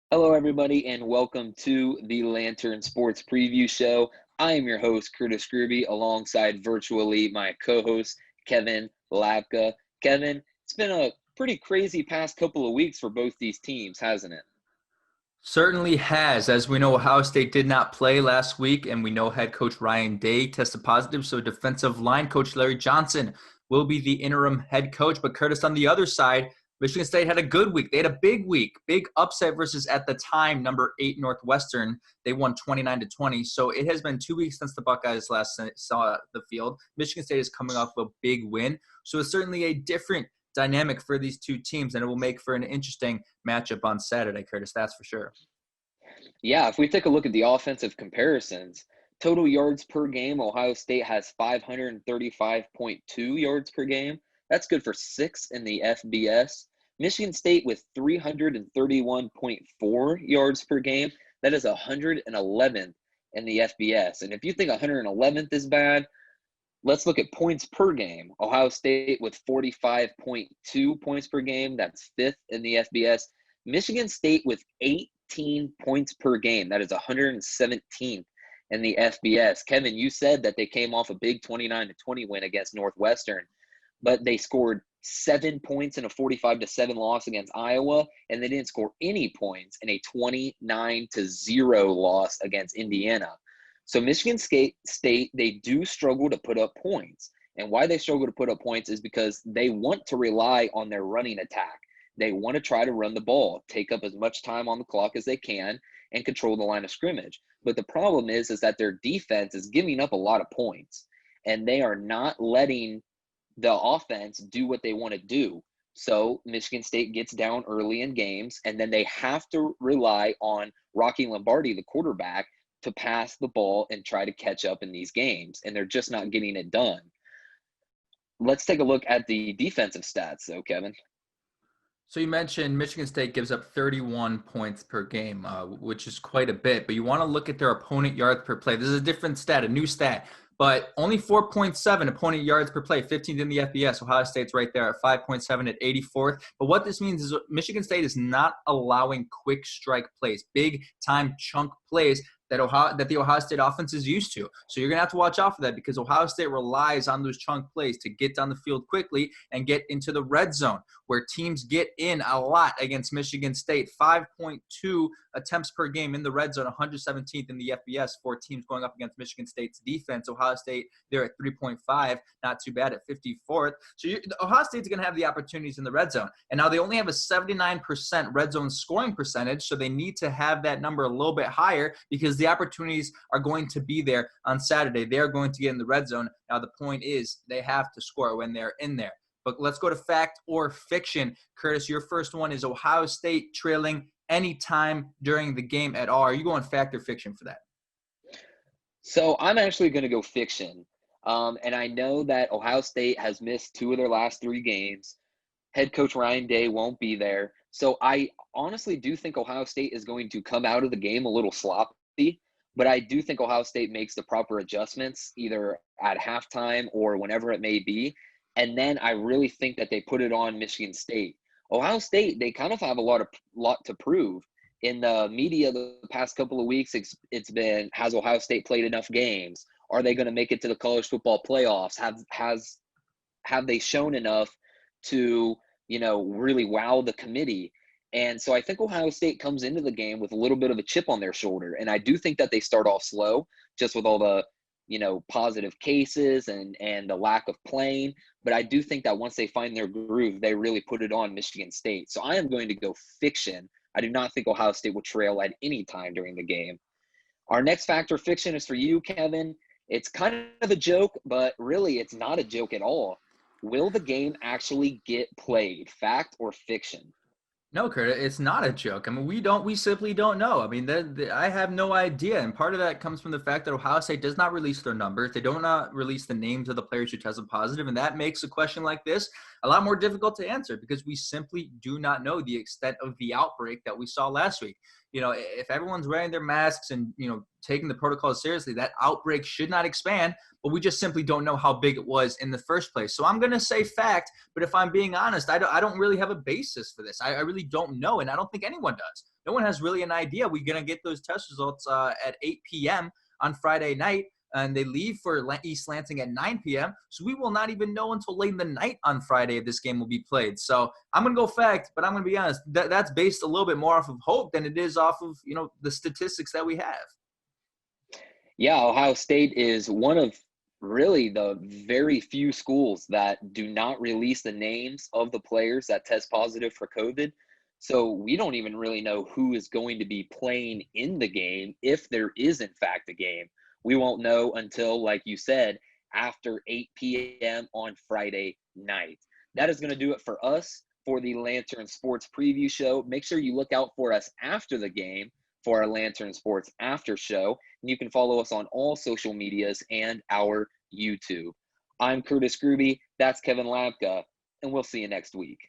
Hello, everybody, and welcome to the Lantern Sports Preview Show. I am your host, Curtis Gruby, alongside virtually my co-host, Kevin Lapka. Kevin, it's been a pretty crazy past couple of weeks for both these teams, hasn't it? Certainly has. As we know, Ohio State did not play last week, and we know head coach Ryan Day tested positive. So defensive line coach Larry Johnson will be the interim head coach. But Curtis, on the other side, Michigan State had a good week. They had a big week, big upset versus at the time number 8 Northwestern. They won 29-20. So it has been 2 weeks since the Buckeyes last saw the field. Michigan State is coming off a big win. So it's certainly a different dynamic for these two teams, and it will make for an interesting matchup on Saturday, Curtis. That's for sure. Yeah, if we take a look at the offensive comparisons, total yards per game, Ohio State has 535.2 yards per game. That's good for sixth in the FBS. Michigan State with 331.4 yards per game. That is 111th in the FBS. And if you think 111th is bad, let's look at points per game. Ohio State with 45.2 points per game. That's fifth in the FBS. Michigan State with 18 points per game. That is 117th in the FBS. Kevin, you said that they came off a big 29-20 win against Northwestern, but they scored 7 points in a 45-7 loss against Iowa, and they didn't score any points in a 29-0 loss against Indiana. So Michigan State, they do struggle to put up points. And why they struggle to put up points is because they want to rely on their running attack. They want to try to run the ball, take up as much time on the clock as they can, and control the line of scrimmage. But the problem is that their defense is giving up a lot of points, and they are not letting the offense do what they want to do. So Michigan State gets down early in games, and then they have to rely on Rocky Lombardi, the quarterback, to pass the ball and try to catch up in these games, and they're just not getting it done. Let's take a look at the defensive stats, though, Kevin. So you mentioned Michigan State gives up 31 points per game, which is quite a bit. But you want to look at their opponent yards per play. This is a different stat, a new stat. But only 4.7 opponent yards per play, 15th in the FBS. Ohio State's right there at 5.7 at 84th. But what this means is Michigan State is not allowing quick strike plays, big time chunk plays that the Ohio State offense is used to. So you're going to have to watch out for that because Ohio State relies on those chunk plays to get down the field quickly and get into the red zone, where teams get in a lot against Michigan State. 5.2 attempts per game in the red zone, 117th in the FBS for teams going up against Michigan State's defense. Ohio State, they're at 3.5, not too bad at 54th. So Ohio State's going to have the opportunities in the red zone. And now they only have a 79% red zone scoring percentage, so they need to have that number a little bit higher because the opportunities are going to be there on Saturday. They're going to get in the red zone. Now, the point is they have to score when they're in there. But let's go to fact or fiction. Curtis, your first one is Ohio State trailing anytime during the game at all. Are you going fact or fiction for that? So I'm actually going to go fiction. And I know that Ohio State has missed 2 of their last 3 games. Head coach Ryan Day won't be there. So I honestly do think Ohio State is going to come out of the game a little sloppy, but I do think Ohio State makes the proper adjustments either at halftime or whenever it may be. And then I really think that they put it on Michigan State. Ohio State, they kind of have a lot to prove. In the media the past couple of weeks, it's been, has Ohio State played enough games? Are they going to make it to the college football playoffs? Have they shown enough to, really wow the committee? And so I think Ohio State comes into the game with a little bit of a chip on their shoulder. And I do think that they start off slow just with all the, positive cases and the lack of playing. But I do think that once they find their groove, they really put it on Michigan State. So I am going to go fiction. I do not think Ohio State will trail at any time during the game. Our next factor fiction is for you, Kevin. It's kind of a joke, but really it's not a joke at all. Will the game actually get played? Fact or fiction? No, Kurt, it's not a joke. I mean, we simply don't know. I mean, I have no idea. And part of that comes from the fact that Ohio State does not release their numbers. They do not release the names of the players who tested positive. And that makes a question like this a lot more difficult to answer because we simply do not know the extent of the outbreak that we saw last week. If everyone's wearing their masks and, taking the protocols seriously, that outbreak should not expand, but we just simply don't know how big it was in the first place. So I'm going to say fact, but if I'm being honest, I don't really have a basis for this. I really don't know, and I don't think anyone does. no one has really an idea. We're going to get those test results at 8 p.m. on Friday night, and they leave for East Lansing at 9 p.m. So we will not even know until late in the night on Friday if this game will be played. So I'm going to go fact, but I'm going to be honest. That's based a little bit more off of hope than it is off of, the statistics that we have. Yeah, Ohio State is one of really the very few schools that do not release the names of the players that test positive for COVID. So we don't even really know who is going to be playing in the game if there is, in fact, a game. We won't know until, like you said, after 8 p.m. on Friday night. That is going to do it for us for the Lantern Sports Preview Show. Make sure you look out for us after the game for our Lantern Sports After Show. And you can follow us on all social medias and our YouTube. I'm Curtis Gruby. That's Kevin Lapka. And we'll see you next week.